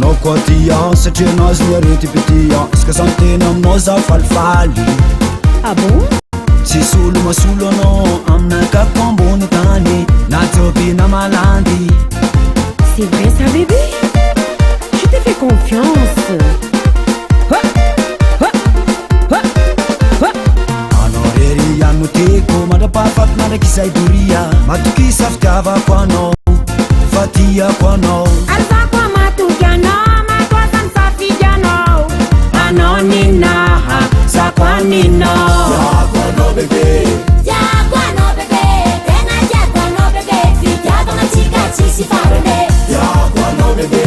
Anao koa tia satria anazy miarety be tia izy ka zany tena aminao za falifaly. Ah bon? Tsisy olo masolo anao aminakako ambony tany na topina malandy. C'est vrai ça bébé? Je t'ai fait confiance. Anao rery ihany no teko mandrapahafaty mandraky izay doria matokisa fitiavako anao fa tiako anao. Alzako matoky anao matoasa misafidy anao. Anao ninaha zako aninao. Tiako anao bebe. Tiako anao bebe, tena tiako anao bebe, fitiavagna antsika tsisy farany. Tiako anao bebe.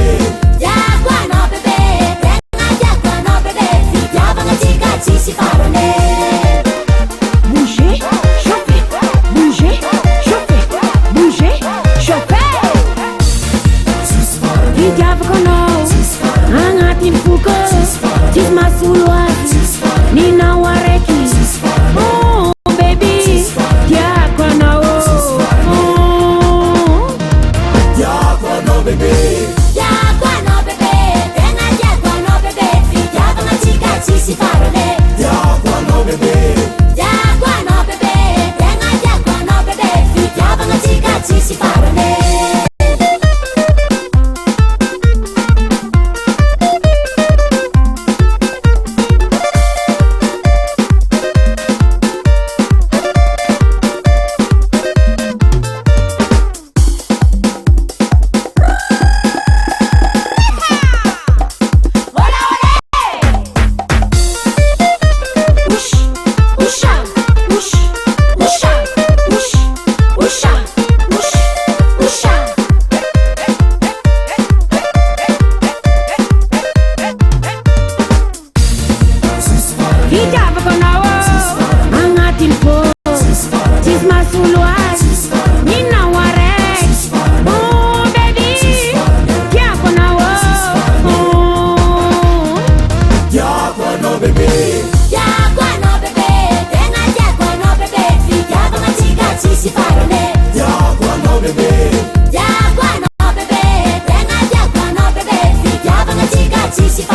Tiako anao bebe, tena tiako anao bebe, fitiavagna antsika tsisy farany. Bouger, chauffer, bouger, chauffer, bouger, chauffer. Fitiavako anao agnatiny foko tsisy masolo azy ninao araiky. Oh baby, tiako anao. Tiako anao bebe. Tiako anao bebe, tena tiako anao bebe, fitiavagna antsika tsisy farany. Tiako anao bebe. Tiako anao bebe, tena tiako anao bebe, fitiavagna antsika tsisy farany. Fitiavako anao agnatiny foko tsisy masolo azy ninao araiky. Oh baby, tiako anao. Tiako anao bebe. Tiako anao bebe, tena tiako anao bebe, fitiavagna antsika tsisy farany. Tiako anao bebe. Tiako anao bebe, tena tiako anao bebe, fitiavagna antsika tsisy farany.